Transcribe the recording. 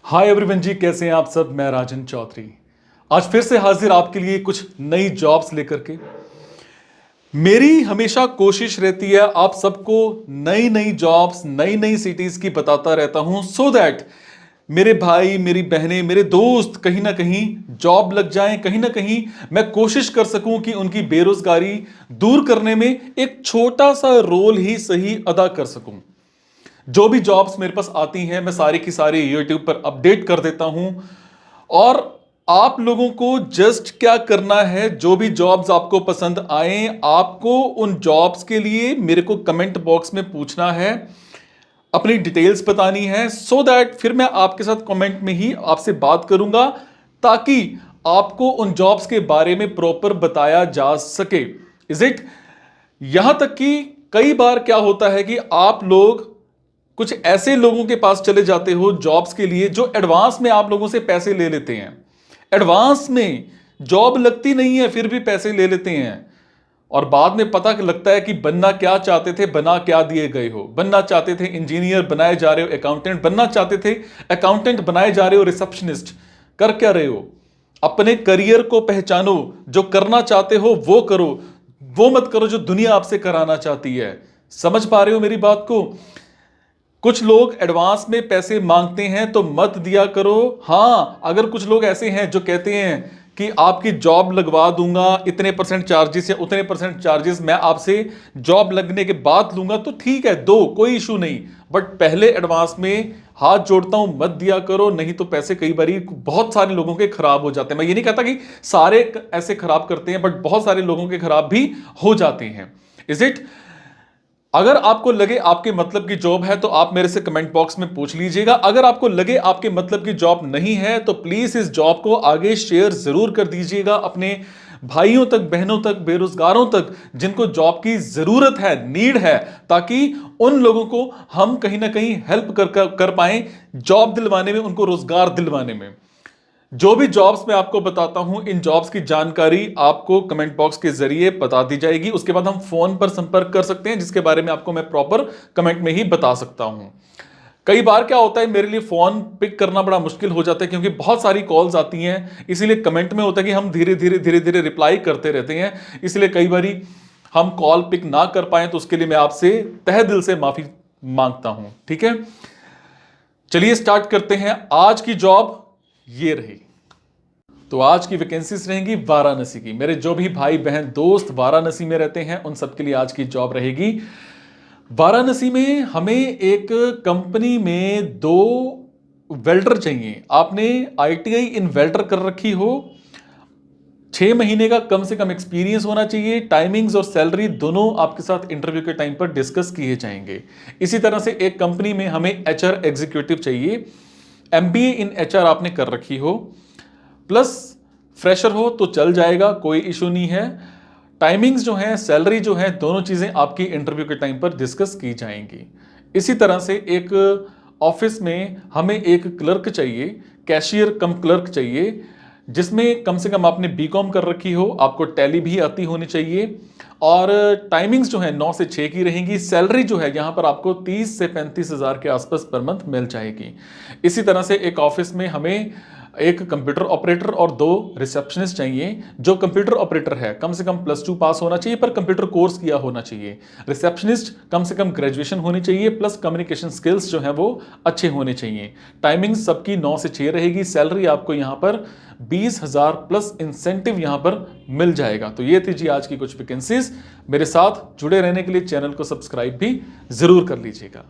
Hi everyone जी, कैसे हैं आप सब। मैं राजन चौधरी आज फिर से हाजिर आपके लिए कुछ नई जॉब्स लेकर के। मेरी हमेशा कोशिश रहती है आप सबको नई नई जॉब्स, नई नई सिटीज की बताता रहता हूं, सो दैट मेरे भाई, मेरी बहनें, मेरे दोस्त कहीं ना कहीं जॉब लग जाएं, कहीं ना कहीं मैं कोशिश कर सकूं कि उनकी बेरोजगारी दूर करने में एक छोटा सा रोल ही सही अदा कर सकूं। जो भी जॉब्स मेरे पास आती हैं मैं सारी की सारी यूट्यूब पर अपडेट कर देता हूं। और आप लोगों को जस्ट क्या करना है, जो भी जॉब्स आपको पसंद आए, आपको उन जॉब्स के लिए मेरे को कमेंट बॉक्स में पूछना है, अपनी डिटेल्स बतानी है, सो दैट फिर मैं आपके साथ कमेंट में ही आपसे बात करूंगा ताकि आपको उन जॉब्स के बारे में प्रॉपर बताया जा सके। Is it? यहां तक कि कई बार क्या होता है कि आप लोग कुछ ऐसे लोगों के पास चले जाते हो जॉब्स के लिए जो एडवांस में आप लोगों से पैसे ले लेते हैं। एडवांस में जॉब लगती नहीं है फिर भी पैसे ले लेते हैं, और बाद में पता लगता है कि बनना क्या चाहते थे बना क्या दिए गए हो। बनना चाहते थे इंजीनियर, बनाए जा रहे हो अकाउंटेंट। बनना चाहते थे अकाउंटेंट, बनाए जा रहे हो रिसेप्शनिस्ट। कर क्या रहे हो? अपने करियर को पहचानो, जो करना चाहते हो वो करो, वो मत करो जो दुनिया आपसे कराना चाहती है। समझ पा रहे हो मेरी बात को? कुछ लोग एडवांस में पैसे मांगते हैं तो मत दिया करो। हां, अगर कुछ लोग ऐसे हैं जो कहते हैं कि आपकी जॉब लगवा दूंगा, इतने परसेंट चार्जेस या उतने परसेंट चार्जेस मैं आपसे जॉब लगने के बाद लूंगा, तो ठीक है, दो, कोई इशू नहीं। बट पहले एडवांस में हाथ जोड़ता हूं मत दिया करो, नहीं तो पैसे कई बारी बहुत सारे लोगों के खराब हो जाते हैं। मैं ये नहीं कहता कि सारे ऐसे खराब करते हैं, बट बहुत सारे लोगों के खराब भी हो जाते हैं। Is it? अगर आपको लगे आपके मतलब की जॉब है तो आप मेरे से कमेंट बॉक्स में पूछ लीजिएगा। अगर आपको लगे आपके मतलब की जॉब नहीं है तो प्लीज इस जॉब को आगे शेयर जरूर कर दीजिएगा अपने भाइयों तक, बहनों तक, बेरोजगारों तक, जिनको जॉब की जरूरत है, नीड है, ताकि उन लोगों को हम कहीं ना कहीं हेल्प कर पाए जॉब दिलवाने में, उनको रोजगार दिलवाने में। जो भी जॉब्स मैं आपको बताता हूं, इन जॉब्स की जानकारी आपको कमेंट बॉक्स के जरिए बता दी जाएगी। उसके बाद हम फोन पर संपर्क कर सकते हैं, जिसके बारे में आपको मैं प्रॉपर कमेंट में ही बता सकता हूं। कई बार क्या होता है, मेरे लिए फोन पिक करना बड़ा मुश्किल हो जाता है क्योंकि बहुत सारी कॉल्स आती हैं। इसीलिए कमेंट में होता है कि हम धीरे धीरे रिप्लाई करते रहते हैं, इसलिए कई बारी हम कॉल पिक ना कर पाए, तो उसके लिए मैं आपसे तहे दिल से माफी मांगता हूं। ठीक है, चलिए स्टार्ट करते हैं। आज की जॉब ये रही। तो आज की वैकेंसीज रहेंगी वाराणसी की। मेरे जो भी भाई बहन दोस्त वाराणसी में रहते हैं उन सबके लिए आज की जॉब रहेगी। वाराणसी में हमें एक कंपनी में 2 वेल्डर चाहिए। आपने आईटीआई इन वेल्डर कर रखी हो, 6 महीने का कम से कम एक्सपीरियंस होना चाहिए। टाइमिंग्स और सैलरी दोनों आपके साथ इंटरव्यू के टाइम पर डिस्कस किए जाएंगे। इसी तरह से एक कंपनी में हमें एचआर एग्जीक्यूटिव चाहिए। एमबीए इन एचआर आपने कर रखी हो, प्लस फ्रेशर हो तो चल जाएगा, कोई इशू नहीं है। टाइमिंग्स जो है, सैलरी जो है, दोनों चीजें आपकी इंटरव्यू के टाइम पर डिस्कस की जाएंगी। इसी तरह से एक ऑफिस में हमें एक क्लर्क चाहिए, कैशियर कम क्लर्क चाहिए, जिसमें कम से कम आपने बीकॉम कर रखी हो, आपको टैली भी आती होनी चाहिए, और टाइमिंग्स जो है 9 से 6 की रहेंगी। सैलरी जो है यहां पर आपको 30 से 35 हजार के आसपास पर मंथ मिल जाएगी। इसी तरह से एक ऑफिस में हमें एक कंप्यूटर ऑपरेटर और 2 रिसेप्शनिस्ट चाहिए। जो कंप्यूटर ऑपरेटर है कम से कम +2 पास होना चाहिए, पर कंप्यूटर कोर्स किया होना चाहिए। रिसेप्शनिस्ट कम से कम ग्रेजुएशन होनी चाहिए, प्लस कम्युनिकेशन स्किल्स जो है वो अच्छे होने चाहिए। टाइमिंग सबकी 9 से 6 रहेगी। सैलरी आपको यहां पर 20,000 प्लस इंसेंटिव यहां पर मिल जाएगा। तो ये थी जी आज की कुछ वैकेंसीज। मेरे साथ जुड़े रहने के लिए चैनल को सब्सक्राइब भी जरूर कर लीजिएगा।